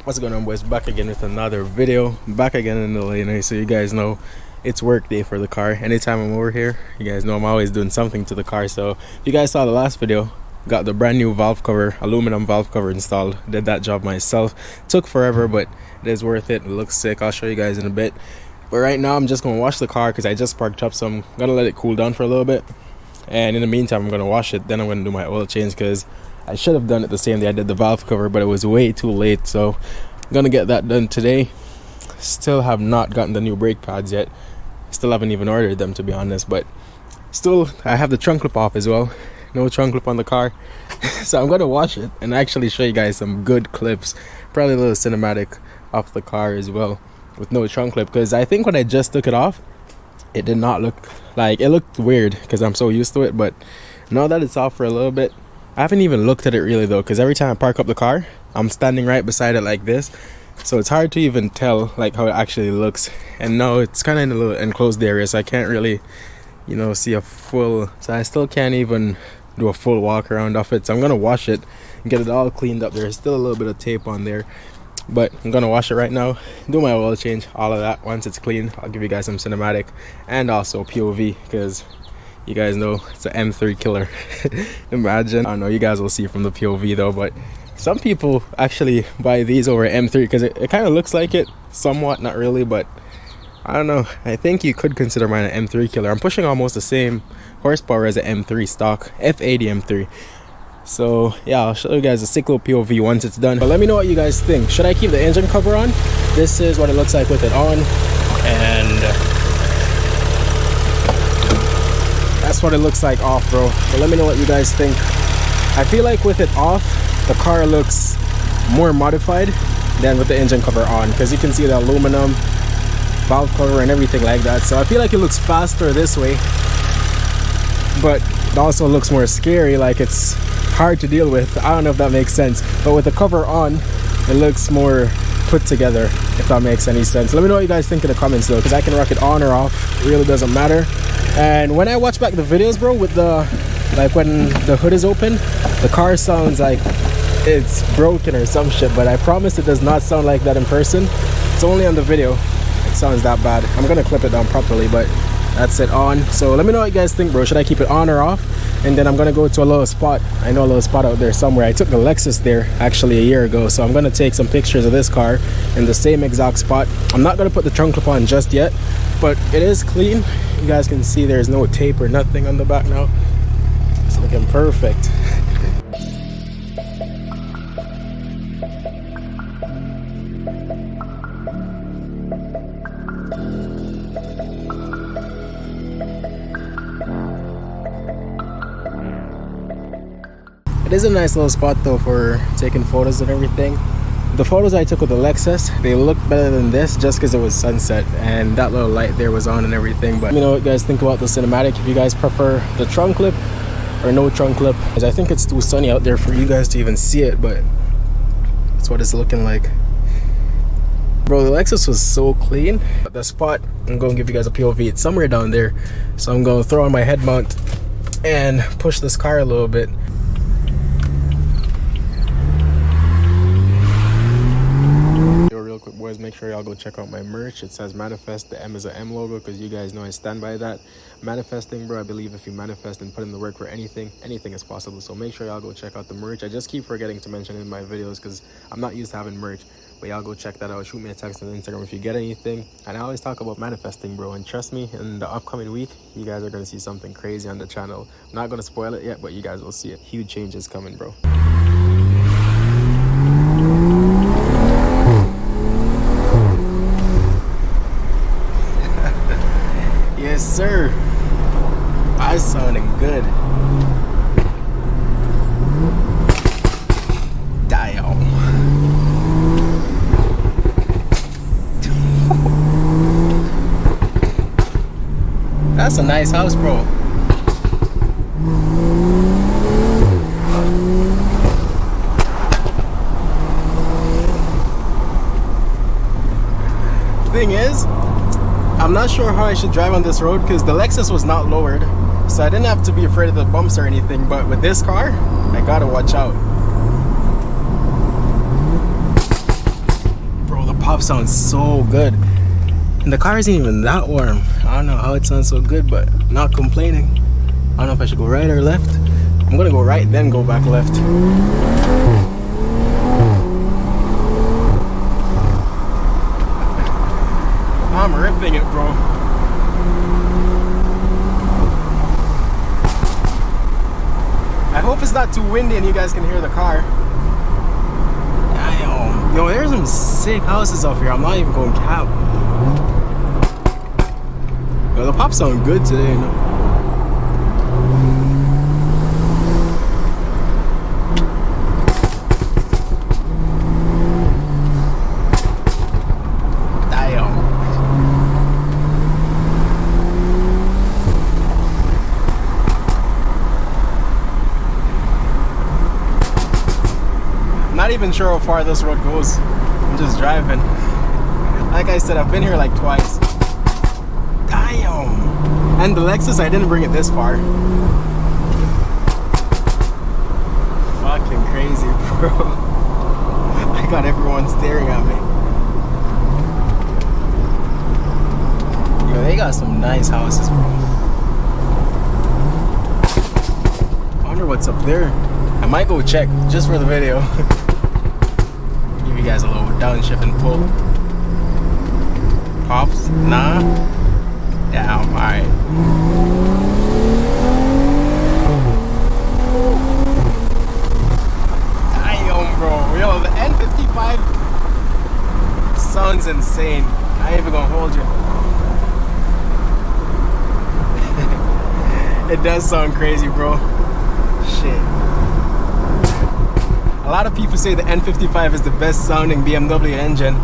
What's going on, boys? Back again with another video. Back again in the lane. So you guys know it's work day for the car. Anytime I'm over here, you guys know I'm always doing something to the car. So if you guys saw the last video, got the brand new valve cover, aluminum valve cover installed. Did that job myself. Took forever, but it is worth it. It looks sick. I'll show you guys in a bit. But right now I'm just gonna wash the car because I just parked up, so I'm gonna let it cool down for a little bit. And in the meantime, I'm gonna wash it. Then I'm gonna do my oil change because I should have done it the same day I did the valve cover, but it was way too late. So I'm gonna get that done today. Still have not gotten the new brake pads yet. Still haven't even ordered them, to be honest. But still, I have the trunk clip off as well. No trunk clip on the car. So I'm gonna wash it and actually show you guys some good clips. Probably a little cinematic off the car as well with no trunk clip, because I think when I just took it off, it did not look like, it looked weird because I'm so used to it. But now that it's off for a little bit, I haven't even looked at it really though, because every time I park up the car, I'm standing right beside it like this, so it's hard to even tell like how it actually looks. And now it's kind of in a little enclosed area, so I can't really, you know, see a full, so I still can't even do a full walk around off it. So I'm gonna wash it and get it all cleaned up. There's still a little bit of tape on there, but I'm gonna wash it right now, do my oil change, all of that. Once it's clean, I'll give you guys some cinematic and also POV, because you guys know it's an M3 killer. Imagine. I don't know, you guys will see from the POV though, but some people actually buy these over M3 because it kind of looks like it somewhat, not really, but I don't know. I think you could consider mine an M3 killer. I'm pushing almost the same horsepower as an M3 stock F80 M3. So yeah, I'll show you guys a sick little POV once it's done. But let me know what you guys think. Should I keep the engine cover on? This is what it looks like with it on, and that's what it looks like off, bro. So let me know what you guys think. I feel like with it off, the car looks more modified than with the engine cover on, because you can see the aluminum valve cover and everything like that. So I feel like it looks faster this way, but it also looks more scary, like it's hard to deal with. I don't know if that makes sense, but with the cover on, it looks more put together, if that makes any sense. Let me know what you guys think in the comments though, because I can rock it on or off, it really doesn't matter. And when I watch back the videos, bro, with the, like when the hood is open, the car sounds like it's broken or some shit, but I promise it does not sound like that in person. It's only on the video it sounds that bad. I'm gonna clip it down properly, but that's it on. So let me know what you guys think, bro. Should I keep it on or off? And then I'm gonna go to a little spot. I know a little spot out there somewhere. I took the Lexus there actually a year ago, so I'm gonna take some pictures of this car in the same exact spot. I'm not gonna put the trunk clip on just yet, but it is clean. You guys can see there's no tape or nothing on the back now. It's looking perfect. It is a nice little spot though for taking photos and everything. The photos I took with the Lexus, they look better than this just because it was sunset and that little light there was on and everything. But let me know what you guys think about the cinematic, if you guys prefer the trunk clip or no trunk clip, because I think it's too sunny out there for you guys to even see it, but that's what it's looking like. Bro, the Lexus was so clean. The spot, I'm going to give you guys a POV, it's somewhere down there. So I'm going to throw on my head mount and push this car a little bit. Real quick, boys, make sure y'all go check out my merch. It says manifest. The M is a M logo because you guys know I stand by that. Manifesting, bro, I believe if you manifest and put in the work for anything is possible. So make sure y'all go check out the merch. I just keep forgetting to mention it in my videos because I'm not used to having merch, but y'all go check that out. Shoot me a text on Instagram if you get anything. And I always talk about manifesting, bro, and trust me, in the upcoming week you guys are going to see something crazy on the channel. I'm not going to spoil it yet, but you guys will see it. Huge changes coming, bro. Yes, sir. I sounding good. Damn. That's a nice house, bro. Thing is, I'm not sure how I should drive on this road because the Lexus was not lowered, so I didn't have to be afraid of the bumps or anything, but with this car, I gotta watch out. pop sounds so good. And the car isn't even that warm. I don't know how it sounds so good, but I'm not complaining. I don't know if I should go right or left. I'm gonna go right, then go back left. I'm ripping it, bro. I hope it's not too windy and you guys can hear the car. Damn. Yo, there's some sick houses up here. I'm not even going cap. Yo, the pops sound good today, you know? Not even sure how far this road goes. I'm just driving. Like I said, I've been here like twice. Damn! And the Lexus, I didn't bring it this far. Fucking crazy, bro. I got everyone staring at me. Yo, they got some nice houses, bro. I wonder what's up there. I might go check just for the video. Give you guys a little downshift and pull. Pops? Nah? Yeah, alright. Damn, bro. Yo, the N55 sounds insane. I ain't even gonna hold you. It does sound crazy, bro. Shit. A lot of people say the N55 is the best sounding BMW engine.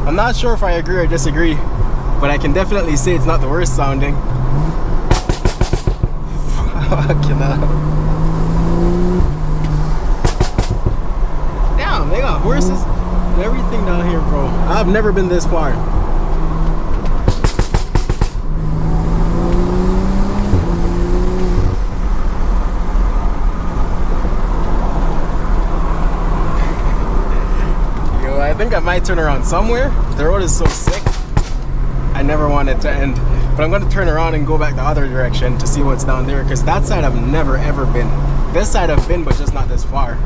I'm not sure if I agree or disagree, but I can definitely say it's not the worst sounding. Fucking hell. Damn, they got horses and everything down here, bro. I've never been this far. I think I might turn around somewhere. The road is so sick. I never want it to end. But I'm going to turn around and go back the other direction to see what's down there. Because that side I've never ever been. This side I've been, but just not this far.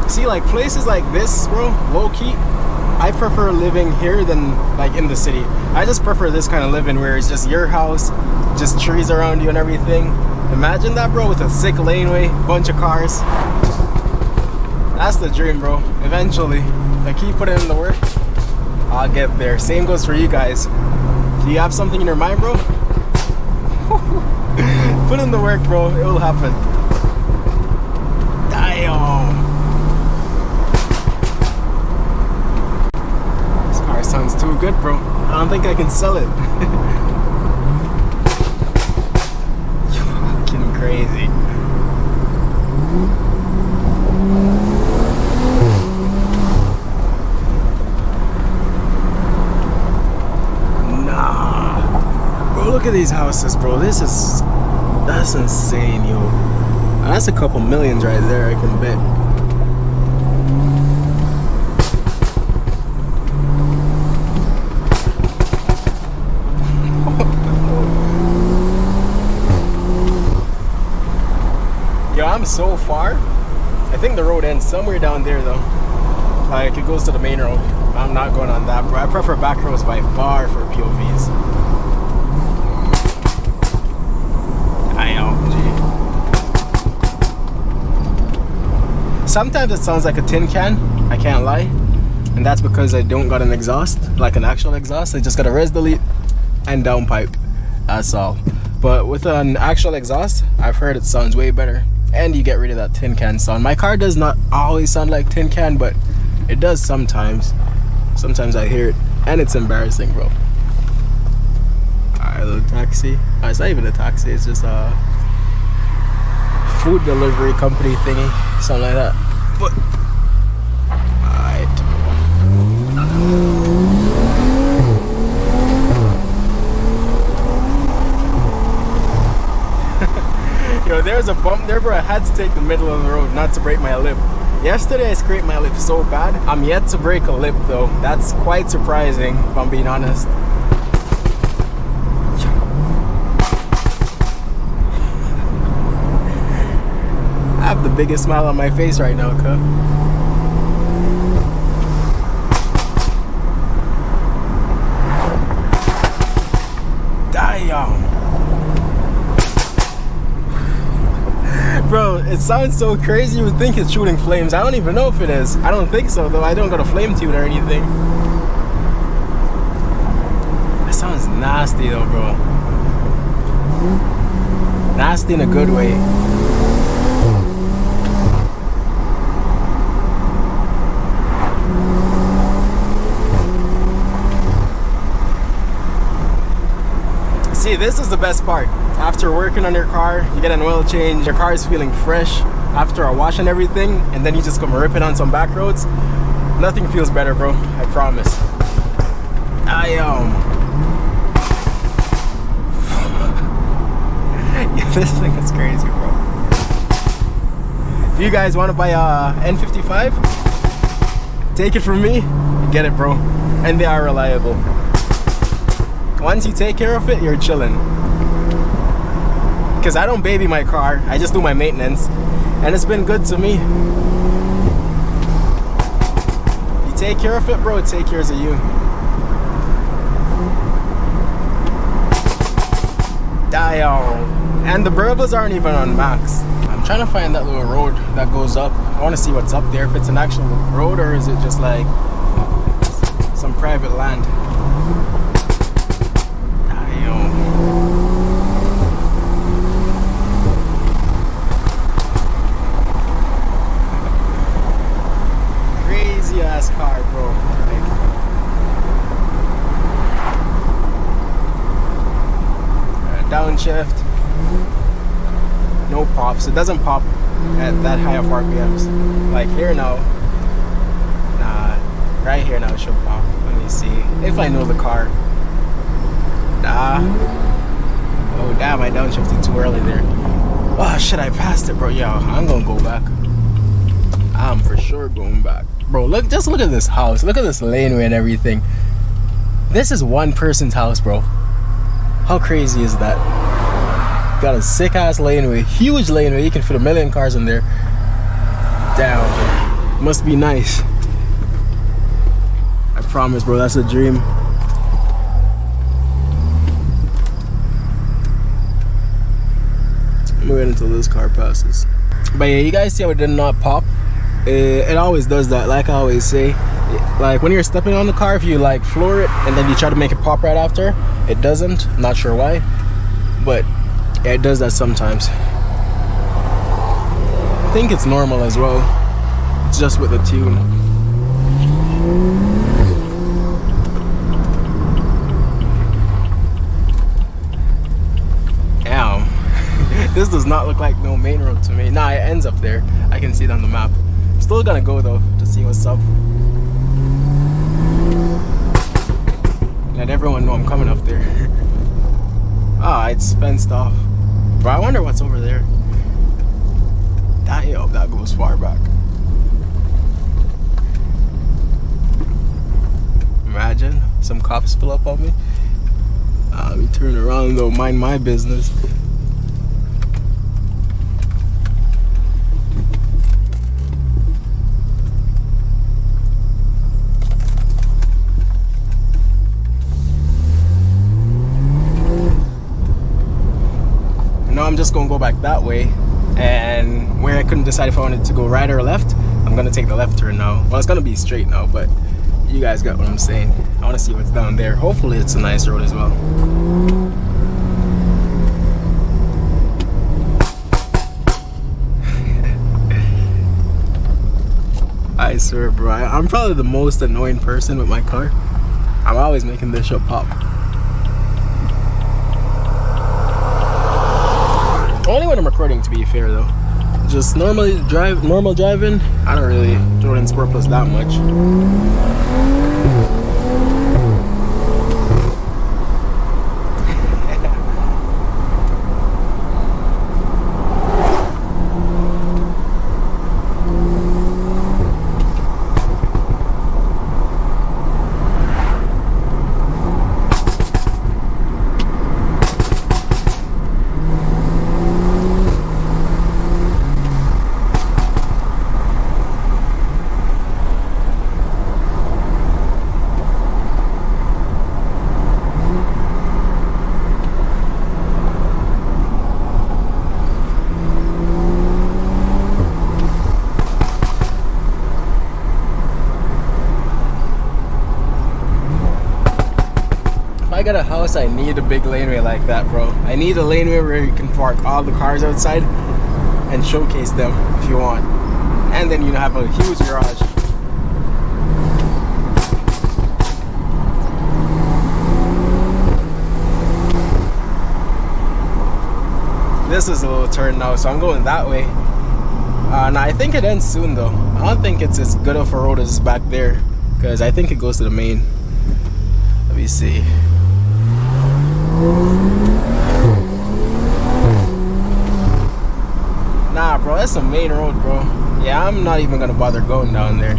See, like places like this, bro, low-key, I prefer living here than like in the city. I just prefer this kind of living where it's just your house, just trees around you and everything. Imagine that, bro, with a sick laneway, bunch of cars. That's the dream, bro. Eventually, if I keep putting in the work, I'll get there. Same goes for you guys. Do you have something in your mind, bro? Put in the work, bro. It will happen. Damn. Sounds too good, bro. I don't think I can sell it. You're fucking crazy. Nah. Bro, look at these houses, bro. That's insane, yo. That's a couple millions right there, I can bet. Yo, I'm so far. I think the road ends somewhere down there though. Like it goes to the main road. I'm not going on that, bro. I prefer back roads by far for POVs. I know, G. Sometimes it sounds like a tin can, I can't lie. And that's because I don't got an exhaust, like an actual exhaust. I just got a res delete and downpipe. That's all. But with an actual exhaust, I've heard it sounds way better. And you get rid of that tin can sound. My car does not always sound like tin can, but it does sometimes. Sometimes I hear it, and it's embarrassing, bro. Alright, little taxi. It's not even a taxi, it's just a food delivery company thingy, something like that. But alright. I had to take the middle of the road not to break my lip. Yesterday I scraped my lip so bad. I'm yet to break a lip though. That's quite surprising if I'm being honest. I have the biggest smile on my face right now, cuh. Damn. Bro, it sounds so crazy. You would think it's shooting flames. I don't even know if it is. I don't think so though. I don't got a flame tune or anything. That sounds nasty though, bro. Nasty in a good way. See, this is the best part. After working on your car, you get an oil change, your car is feeling fresh after a wash and everything, and then you just come rip it on some back roads. Nothing feels better, bro. I promise. This thing is crazy, bro. If you guys want to buy a N55, take it from me, get it, bro. And they are reliable. Once you take care of it, you're chilling. Because I don't baby my car, I just do my maintenance, and it's been good to me. You take care of it, bro, it take care of you. And the Burbas aren't even on max. I'm trying to find that little road that goes up. I want to see what's up there, if it's an actual road or is it just like some private land. Crazy ass car, bro. Downshift. No pops. It doesn't pop at that high of RPMs. Like here now. Nah. Right here now it should pop. Let me see. If I know the car. Nah. Oh damn, I downshifted too early there. Oh shit, I passed it, bro. Yo, I'm gonna go back. I'm for sure going back. Bro, just look at this house. Look at this laneway and everything. This is one person's house, bro. How crazy is that? Got a sick ass laneway, huge laneway. You can fit 1 million cars in there. Damn, must be nice. I promise, bro, that's a dream. I'm gonna wait until this car passes. But yeah, you guys see how it did not pop? It always does that. Like I always say, like when you're stepping on the car, if you like floor it and then you try to make it pop right after, it doesn't. Not sure why, but yeah, it does that sometimes. I think it's normal as well. It's just with the tune. Damn. This does not look like no main road to me. Nah, it ends up there. I can see it on the map. I'm still gonna go though to see what's up. Let everyone know I'm coming up there. Ah, it's fenced off. But I wonder what's over there. Damn, that goes far back. Imagine some cops pull up on me. Let me turn around though, mind my business. I'm just gonna go back that way, and where I couldn't decide if I wanted to go right or left, I'm gonna take the left turn now. Well, it's gonna be straight now, but you guys got what I'm saying. I want to see what's down there. Hopefully it's a nice road as well. I swear, bro, I'm probably the most annoying person with my car. I'm always making this shit pop. Only when I'm recording, to be fair though. Just normal driving, I don't really throw it in Sport Plus that much. I got a house, I need a big laneway like that, bro. I need a laneway where you can park all the cars outside and showcase them if you want. And then you have a huge garage. This is a little turn now, so I'm going that way. Now I think it ends soon though. I don't think it's as good of a road as back there, because I think it goes to the main. Let me see. Nah, bro, that's the main road, bro. Yeah, I'm not even gonna bother going down there.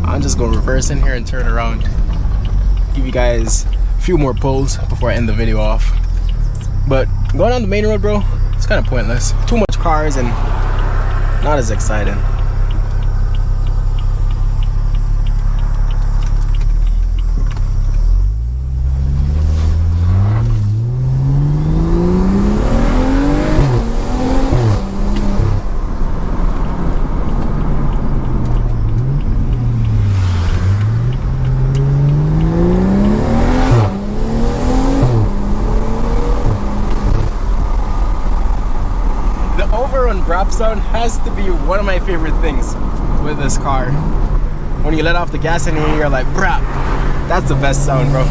I'm just gonna reverse in here and turn around. Give you guys a few more pulls before I end the video off. But going on the main road, bro, it's kind of pointless. Too much cars and not as exciting. Drop sound has to be one of my favorite things with this car. When you let off the gas in here, you're like, brap. That's the best sound, bro.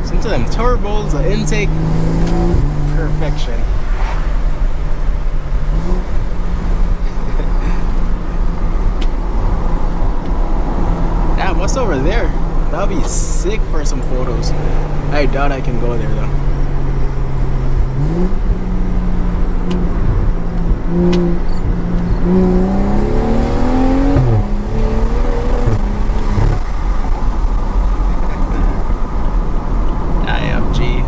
Some of them turbos, the intake, perfection. Damn, what's over there? That'll be sick for some photos. I doubt I can go there though. IFG.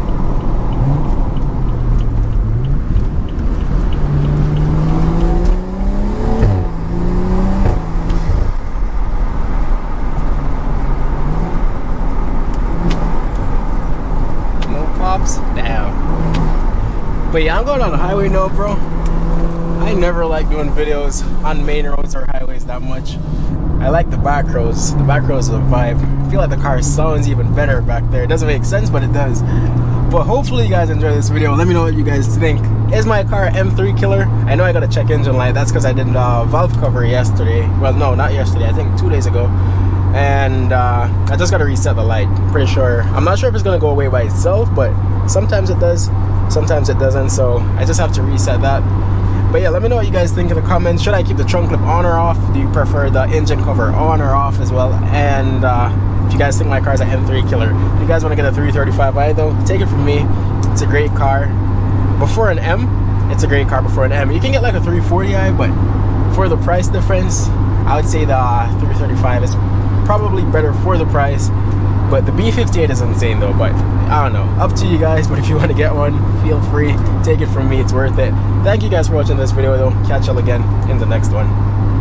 No pops? Damn. But yeah, I'm going on the highway now, bro. I never like doing videos on main roads or highways that much. I like the back roads. The back roads are a vibe. I feel like the car sounds even better back there. It doesn't make sense, but it does. But hopefully you guys enjoy this video. Let me know what you guys think. Is my car M3 killer? I know I got to check engine light. That's because I did valve cover yesterday. Well, no, not yesterday. I think 2 days ago. And I just got to reset the light. Pretty sure. I'm not sure if it's going to go away by itself, but sometimes it does. Sometimes it doesn't. So I just have to reset that. But yeah, let me know what you guys think in the comments. Should I keep the trunk clip on or off? Do you prefer the engine cover on or off as well? And if you guys think my car's an M3 killer, if you guys want to get a 335i though, take it from me. It's a great car. Before an M, it's a great car before an M. You can get like a 340i, but for the price difference, I would say the 335 is probably better for the price. But the B58 is insane though, but I don't know, up to you guys. But if you want to get one, feel free, take it from me, it's worth it. Thank you guys for watching this video though. Catch y'all again in the next one.